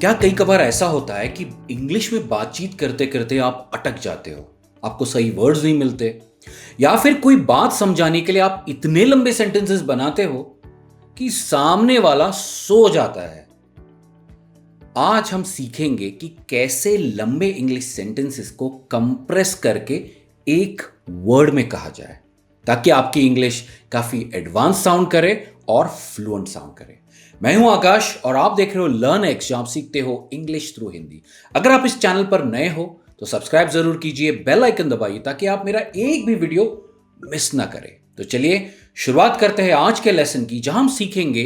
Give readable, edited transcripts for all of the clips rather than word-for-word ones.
क्या कई कबार ऐसा होता है कि इंग्लिश में बातचीत करते करते आप अटक जाते हो, आपको सही वर्ड्स नहीं मिलते, या फिर कोई बात समझाने के लिए आप इतने लंबे सेंटेंसेस बनाते हो कि सामने वाला सो जाता है। आज हम सीखेंगे कि कैसे लंबे इंग्लिश सेंटेंसेस को कंप्रेस करके एक वर्ड में कहा जाए, ताकि आपकी इंग्लिश काफी एडवांस साउंड करे और फ्लुएंट साउंड करे। मैं हूं आकाश और आप देख रहे हो लर्न एक्स, जहां आप सीखते हो इंग्लिश थ्रू हिंदी। अगर आप इस चैनल पर नए हो तो सब्सक्राइब जरूर कीजिए, बेल आइकन दबाइए ताकि आप मेरा एक भी वीडियो मिस ना करें। तो चलिए शुरुआत करते हैं आज के लेसन की, जहां हम सीखेंगे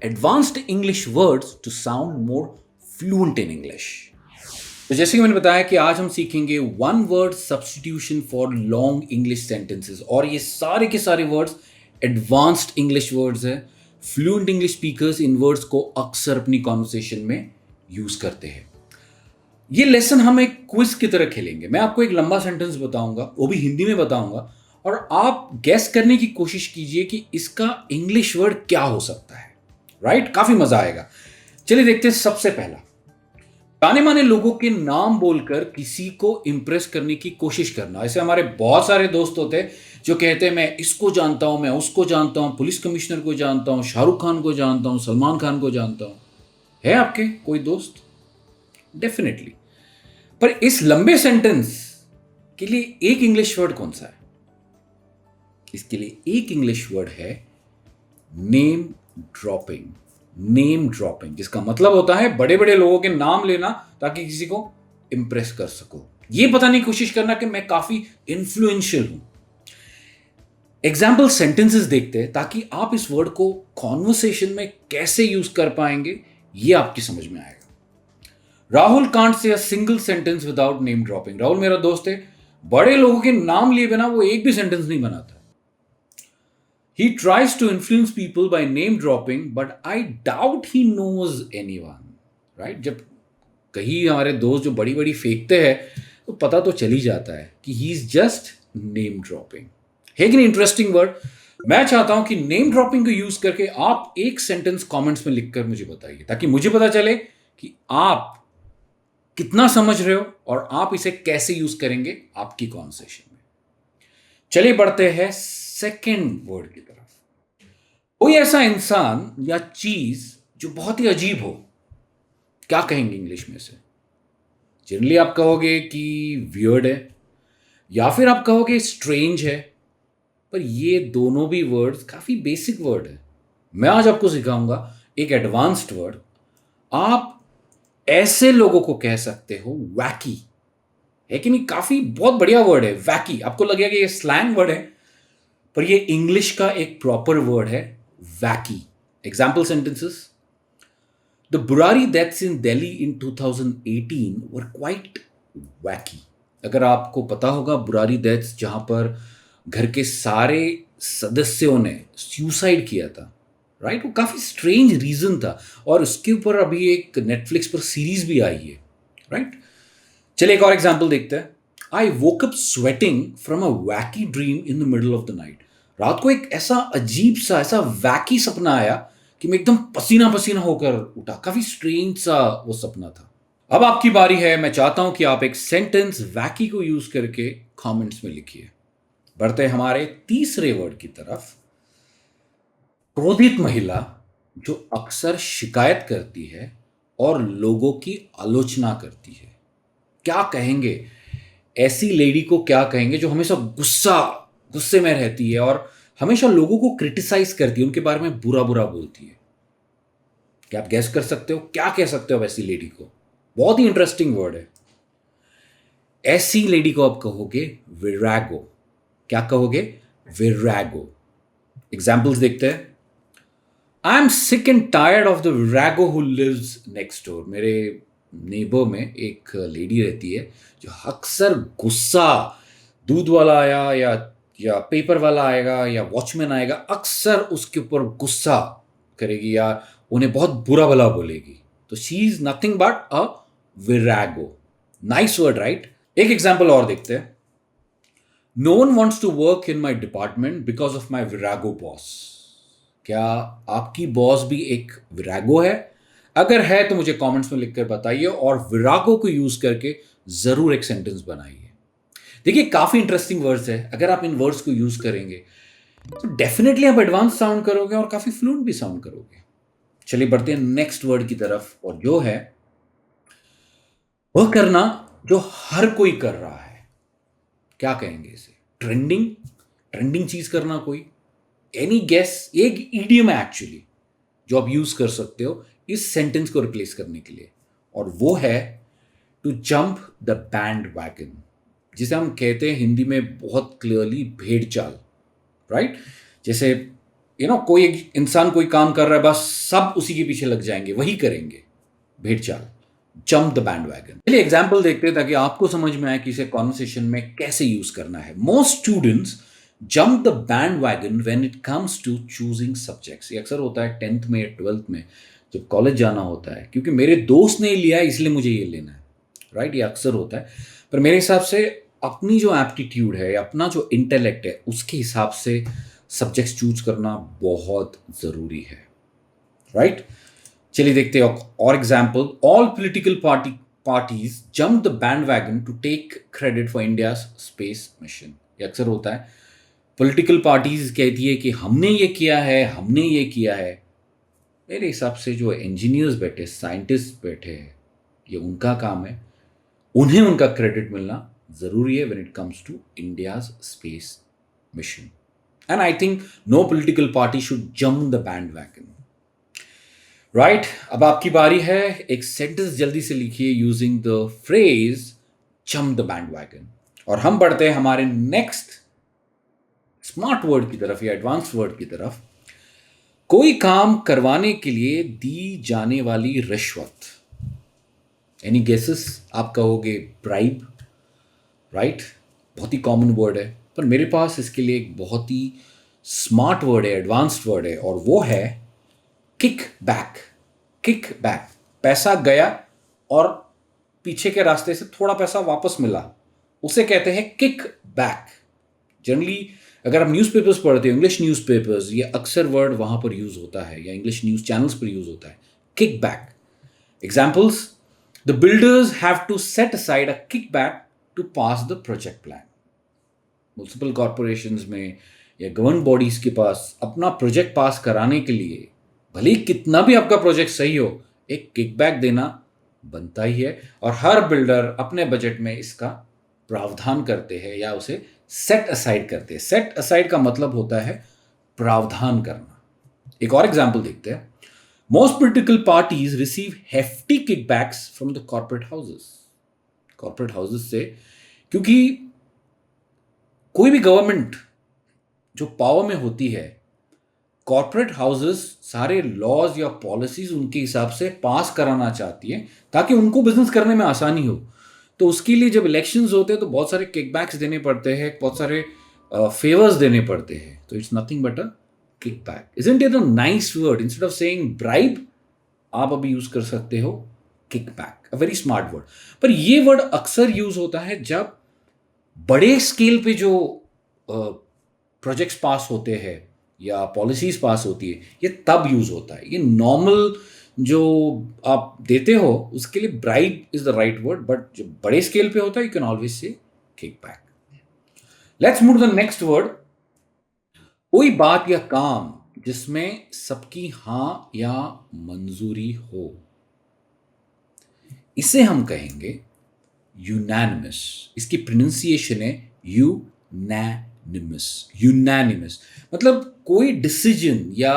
advanced English words to sound more fluent in English. तो जैसे कि मैंने बताया कि आज हम सीखेंगे one word substitution for long English sentences, और ये सारे के सारे वर्ड्स एडवांस्ड इंग्लिश वर्ड्स हैं। फ्लुएंट इंग्लिश स्पीकर्स इन वर्ड्स को अक्सर अपनी कॉन्वर्सेशन में यूज करते हैं। ये लेसन हम एक क्विज की तरह खेलेंगे। मैं आपको एक लंबा सेंटेंस बताऊंगा, वो भी हिंदी में बताऊंगा, और आप गैस करने की कोशिश कीजिए कि इसका इंग्लिश वर्ड क्या हो सकता है। राइट? काफी मजा आएगा। चलिए देखते हैं। सबसे पहला, जाने माने लोगों के नाम बोलकर किसी को इंप्रेस करने की कोशिश करना। ऐसे हमारे बहुत सारे दोस्त होते हैं जो कहते हैं मैं इसको जानता हूं, मैं उसको जानता हूं, पुलिस कमिश्नर को जानता हूं, शाहरुख खान को जानता हूं, सलमान खान को जानता हूं। है आपके कोई दोस्त? डेफिनेटली। पर इस लंबे सेंटेंस के लिए एक इंग्लिश वर्ड कौन सा है? इसके लिए एक इंग्लिश वर्ड है नेम ड्रॉपिंग। नेम ड्रॉपिंग, जिसका मतलब होता है बड़े बड़े लोगों के नाम लेना ताकि किसी को इंप्रेस कर सको। ये बताने की कोशिश करना कि मैं काफी इन्फ्लुएंशियल हूं। एग्जाम्पल सेंटेंसेस देखते हैं ताकि आप इस वर्ड को कॉन्वर्सेशन में कैसे यूज कर पाएंगे ये आपकी समझ में आएगा। Rahul can't say a single sentence without name dropping. Rahul मेरा दोस्त है, बड़े लोगों के नाम लिए बिना वो एक भी सेंटेंस नहीं बनाता। He tries to influence people by name dropping, but I doubt he knows anyone. Right? जब कहीं हमारे दोस्त जो बड़ी बड़ी फेंकते हैं तो पता तो चल ही जाता है कि he is just name dropping. है कि नहीं इंटरेस्टिंग वर्ड? मैं चाहता हूं कि नेम ड्रॉपिंग को यूज करके आप एक सेंटेंस कमेंट्स में लिखकर मुझे बताइए, ताकि मुझे पता चले कि आप कितना समझ रहे हो और आप इसे कैसे यूज करेंगे आपकी कॉन्वर्सेशन में। चलिए बढ़ते हैं सेकेंड वर्ड की तरफ। कोई ऐसा इंसान या चीज जो बहुत ही अजीब हो, क्या कहेंगे इंग्लिश में से? जनरली आप कहोगे कि वियर्ड है, या फिर आप कहोगे स्ट्रेंज है। पर ये दोनों भी वर्ड्स काफी बेसिक वर्ड है। मैं आज आपको सिखाऊंगा एक एडवांस्ड वर्ड। आप ऐसे लोगों को कह सकते हो वैकी। है कि नहीं? काफी बहुत बढ़िया वर्ड है वैकी। आपको लगेगा कि ये स्लैंग वर्ड है, पर ये इंग्लिश का एक प्रॉपर वर्ड है वैकी। Example sentences. The Burari deaths in Delhi in 2018 were quite वैकी। अगर आपको पता होगा, बुरारी डेथ्स जहां पर घर के सारे सदस्यों ने सुसाइड किया था। राइट? वो काफी स्ट्रेंज रीजन था, और उसके ऊपर अभी एक नेटफ्लिक्स पर सीरीज भी आई है। राइट? चलिए एक और एग्जाम्पल देखते हैं। I woke up sweating from a wacky dream in the middle of the night. रात को एक ऐसा अजीब सा, ऐसा वैकी सपना आया कि मैं एकदम पसीना पसीना होकर उठा। काफी स्ट्रेंज सा वो सपना था। अब आपकी बारी है। मैं चाहता हूं कि आप एक सेंटेंस वैकी को यूज करके कमेंट्स में लिखिए। बढ़ते हैं हमारे तीसरे वर्ड की तरफ। क्रोधित महिला जो अक्सर शिकायत करती है और लोगों की आलोचना करती है। क्या कहेंगे ऐसी लेडी को? क्या कहेंगे जो हमेशा गुस्से में रहती है और हमेशा लोगों को क्रिटिसाइज करती है, उनके बारे में बुरा बुरा बोलती है? क्या आप गैस कर सकते हो क्या कह सकते हो ऐसी लेडी को? बहुत ही इंटरेस्टिंग वर्ड है। ऐसी लेडी को आप कहोगे विरागो। क्या कहोगे? विरागो। एग्जाम्पल्स देखते हैं। I am sick and tired of the virago who lives next door. मेरे नेबर में एक लेडी रहती है जो अक्सर गुस्सा, दूध वाला आया या पेपर वाला आएगा या वॉचमैन आएगा, अक्सर उसके ऊपर गुस्सा करेगी या उन्हें बहुत बुरा भला बोलेगी। तो she is nothing but a virago. Nice word, right? एक एग्जाम्पल और देखते हैं। No one wants to work in my department because of my virago boss. क्या आपकी बॉस भी एक विरागो है? अगर है तो मुझे कमेंट्स में लिखकर बताइए, और विरागो को यूज करके जरूर एक सेंटेंस बनाइए। देखिए, काफी इंटरेस्टिंग वर्ड्स है। अगर आप इन वर्ड्स को यूज करेंगे तो डेफिनेटली आप एडवांस साउंड करोगे और काफी फ्लुएंट भी साउंड करोगे। चलिए बढ़ते हैं नेक्स्ट वर्ड की तरफ, और जो है वह करना जो हर कोई कर रहा है। क्या कहेंगे इसे? ट्रेंडिंग, ट्रेंडिंग चीज करना कोई। Any guess? एक ईडियम है एक्चुअली जो आप यूज कर सकते हो इस सेंटेंस को रिप्लेस करने के लिए, और वो है to jump the bandwagon, जिसे हम कहते हैं हिंदी में बहुत क्लियरली भेड़ चाल। राइट? जैसे कोई एक इंसान कोई काम कर रहा है, बस सब उसी के पीछे लग जाएंगे, वही करेंगे, भेड़ चाल, जंप द बैंड वैगन। चलिए एग्जाम्पल देखते हैं ताकि आपको समझ में आए कि इसे कॉन्वर्सेशन में कैसे यूज करना है। Most students jump the bandwagon when it comes to choosing subjects. ये अक्सर होता है 10th में या 12th में, जब कॉलेज जाना होता है, क्योंकि मेरे दोस्त ने लिया है इसलिए मुझे ये लेना है। राइट? ये अक्सर होता है। पर मेरे हिसाब से अपनी जो एप्टीट्यूड है, अपना जो इंटेलेक्ट है, उसके हिसाब से सब्जेक्ट्स चूज करना बहुत जरूरी है। राइट? चलिए देखते हैं और example. All political parties jump the bandwagon to take credit for India space mission. ये अक्सर होता है। पॉलिटिकल पार्टीज कहती है कि हमने ये किया है, हमने ये किया है। मेरे हिसाब से जो इंजीनियर्स बैठे, साइंटिस्ट बैठे हैं, ये उनका काम है, उन्हें उनका क्रेडिट मिलना जरूरी है when it comes to India's space mission. And I think no political party should jump the bandwagon. Right? अब आपकी बारी है। एक सेंटेंस जल्दी से लिखिए using the phrase jump the bandwagon, और हम बढ़ते हैं हमारे नेक्स्ट स्मार्ट वर्ड की तरफ या एडवांस वर्ड की तरफ। कोई काम करवाने के लिए दी जाने वाली रिश्वत। Any guesses? आप कहोगे ब्राइब। राइट? बहुत ही कॉमन वर्ड है, पर मेरे पास इसके लिए एक बहुत ही स्मार्ट वर्ड है, एडवांस्ड वर्ड है, और वो है किक बैक। किक बैक, पैसा गया और पीछे के रास्ते से थोड़ा पैसा वापस मिला, उसे कहते हैं किक बैक। जनरली अगर आप न्यूज़पेपर्स पढ़ते हो, इंग्लिश न्यूज़पेपर्स, ये अक्सर वर्ड वहां पर यूज होता है, या इंग्लिश न्यूज़ चैनल्स पर यूज होता है, kickback. Examples: the builders have to set aside a kickback to pass the project plan. Municipal corporations में या गवर्नमेंट बॉडीज के पास अपना प्रोजेक्ट पास कराने के लिए, भले ही कितना भी आपका प्रोजेक्ट सही हो, एक किकबैक देना बनता ही है, और हर बिल्डर अपने बजट में इसका प्रावधान करते हैं या उसे सेट असाइड करते हैं। सेट असाइड का मतलब होता है प्रावधान करना। एक और एग्जांपल देखते हैं। Most political parties receive hefty kickbacks from the corporate houses. Corporate houses से, क्योंकि कोई भी गवर्नमेंट जो पावर में होती है, कॉर्पोरेट हाउसेस सारे लॉज या पॉलिसीज उनके हिसाब से पास कराना चाहती है ताकि उनको बिजनेस करने में आसानी हो। तो उसके लिए जब इलेक्शंस होते हैं तो बहुत सारे किकबैक्स देने पड़ते हैं, बहुत सारे फेवर्स देने पड़ते हैं। तो it's nothing but a kickback. Isn't it a nice word? Instead of saying bribe, आप अभी यूज कर सकते हो kickback, a very smart word. पर ये वर्ड अक्सर यूज होता है जब बड़े स्केल पे जो प्रोजेक्ट्स पास होते हैं या पॉलिसीज पास होती है, ये तब यूज होता है। ये नॉर्मल जो आप देते हो उसके लिए bribe is the right word, but जो बड़े स्केल पे होता है you can always say kickback. Let's move the next word. कोई बात या काम जिसमें सबकी हां या मंजूरी हो, इसे हम कहेंगे यूनैनिमस। इसकी प्रोनाउंसिएशन है यूनैनिमस। यूनैनिमस मतलब कोई डिसीजन या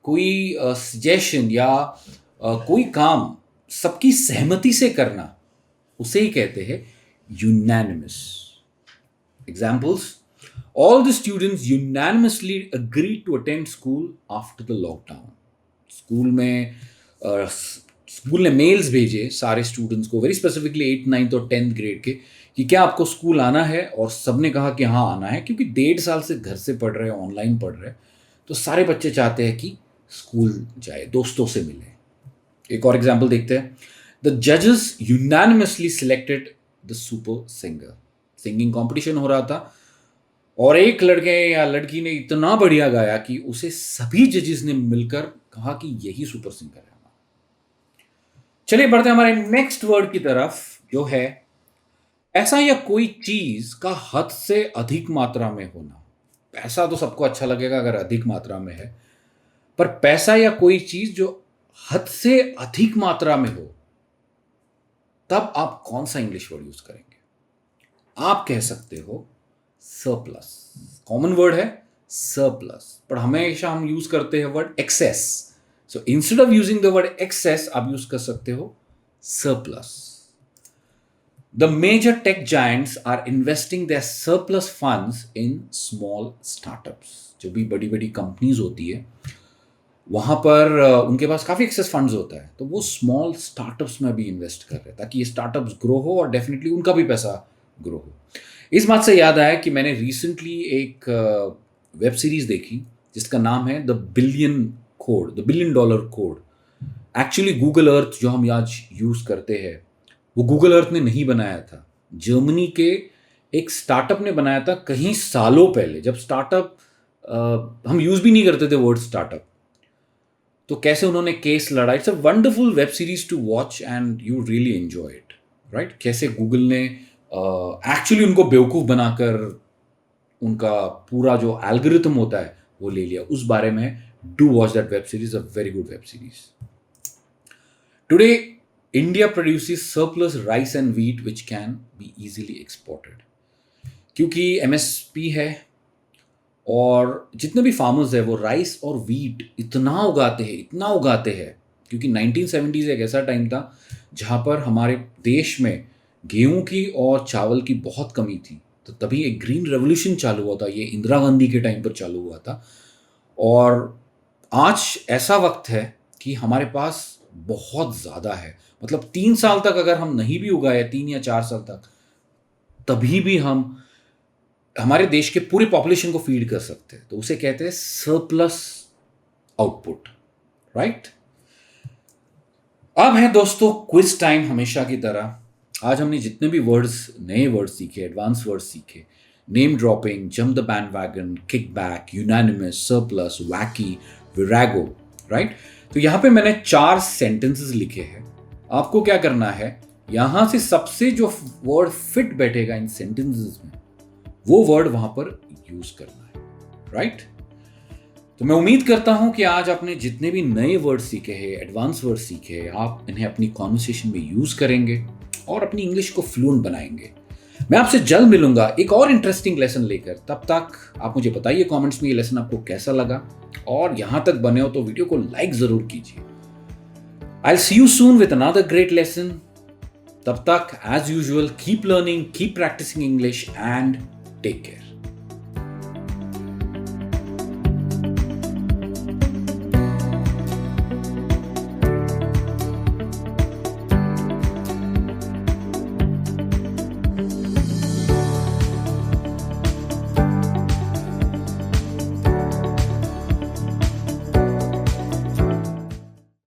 कोई सजेशन या कोई काम सबकी सहमति से करना, उसे ही कहते हैं unanimous. Examples: all the students unanimously agree to attend school after the lockdown. School में स्कूल ने मेल्स भेजे सारे स्टूडेंट्स को, वेरी स्पेसिफिकली 8th 9th और 10th ग्रेड के, कि क्या आपको स्कूल आना है, और सबने कहा कि हाँ आना है, क्योंकि 1.5 साल से घर से पढ़ रहे हैं, ऑनलाइन पढ़ रहे हैं, तो सारे बच्चे चाहते हैं कि स्कूल जाए, दोस्तों से मिले। एक और एग्जाम्पल देखते हैं। द जजेस unanimously selected the super singer. Singing competition हो रहा था और एक लड़के या लड़की ने इतना बढ़िया गाया कि उसे सभी जजेस ने मिलकर कहा कि यही सुपर सिंगर है। चलिए बढ़ते हैं हमारे नेक्स्ट वर्ड की तरफ, जो है ऐसा या कोई चीज का हद से अधिक मात्रा में होना। पैसा तो सबको अच्छा लगेगा अगर अधिक मात्रा में है, पर पैसा या कोई चीज जो हद से अधिक मात्रा में हो, तब आप कौन सा इंग्लिश वर्ड यूज करेंगे? आप कह सकते हो सरप्लस। कॉमन वर्ड है सरप्लस, पर हमेशा हम यूज करते हैं word excess. So instead of using the word excess, आप यूज कर सकते हो surplus. The major tech giants are investing their surplus funds in small startups. जो भी बड़ी बड़ी कंपनीज होती है, वहाँ पर उनके पास काफ़ी एक्सेस फंड्स होता है, तो वो स्मॉल स्टार्टअप्स में भी इन्वेस्ट कर रहे हैं ताकि ये स्टार्टअप्स ग्रो हो और डेफिनेटली उनका भी पैसा ग्रो हो। इस बात से याद आया कि मैंने रिसेंटली एक वेब सीरीज़ देखी जिसका नाम है the billion dollar code. Actually Google Earth जो हम आज यूज़ करते हैं, वो गूगल अर्थ ने नहीं बनाया था, जर्मनी के एक स्टार्टअप ने बनाया था कहीं सालों पहले, जब स्टार्टअप हम यूज़ भी नहीं करते थे वर्ड स्टार्टअप। तो कैसे उन्होंने केस लड़ा। It's a wonderful web series to watch and you really enjoy it, right. कैसे गूगल ने एक्चुअली उनको बेवकूफ़ बनाकर उनका पूरा जो एल्गोरिथम होता है वो ले लिया। उस बारे में do watch that web series, a very good web series. Today India produces surplus rice and wheat which can be easily exported, क्योंकि एमएसपी है और जितने भी फार्मर्स है वो राइस और व्हीट इतना उगाते हैं क्योंकि 1970s एक ऐसा टाइम था जहाँ पर हमारे देश में गेहूं की और चावल की बहुत कमी थी। तो तभी एक ग्रीन रेवोल्यूशन चालू हुआ था, ये इंदिरा गांधी के टाइम पर चालू हुआ था। और आज ऐसा वक्त है कि हमारे पास बहुत ज़्यादा है, मतलब 3 साल तक अगर हम नहीं भी उगाए, 3 या 4 साल तक, तभी भी हम हमारे देश के पूरे पॉपुलेशन को फीड कर सकते हैं। तो उसे कहते हैं सरप्लस आउटपुट, राइट। अब है दोस्तों क्विज टाइम। हमेशा की तरह आज हमने जितने भी नए वर्ड्स सीखे, एडवांस वर्ड्स सीखे, name dropping, jump the bandwagon, kick back, unanimous, surplus, wacky, virago, right. तो यहाँ पे मैंने 4 सेंटेंसेस लिखे हैं। आपको क्या करना है, यहाँ से सबसे जो वर्ड फिट बैठेगा इन सेंटेंसेस में, वो वर्ड वहां पर यूज करना है, राइट। तो मैं उम्मीद करता हूं कि आज आपने जितने भी नए वर्ड सीखे हैं, एडवांस वर्ड सीखे हैं, आप इन्हें अपनी कॉन्वर्सेशन में यूज करेंगे और अपनी इंग्लिश को फ्लुएंट बनाएंगे। मैं आपसे जल्द मिलूंगा एक और इंटरेस्टिंग लेसन लेकर। तब तक आप मुझे बताइए कमेंट्स में ये लेसन आपको कैसा लगा, और यहां तक बने हो तो वीडियो को लाइक जरूर कीजिए। I will see you soon with another great lesson. तब तक as usual keep learning, keep practicing English and take care.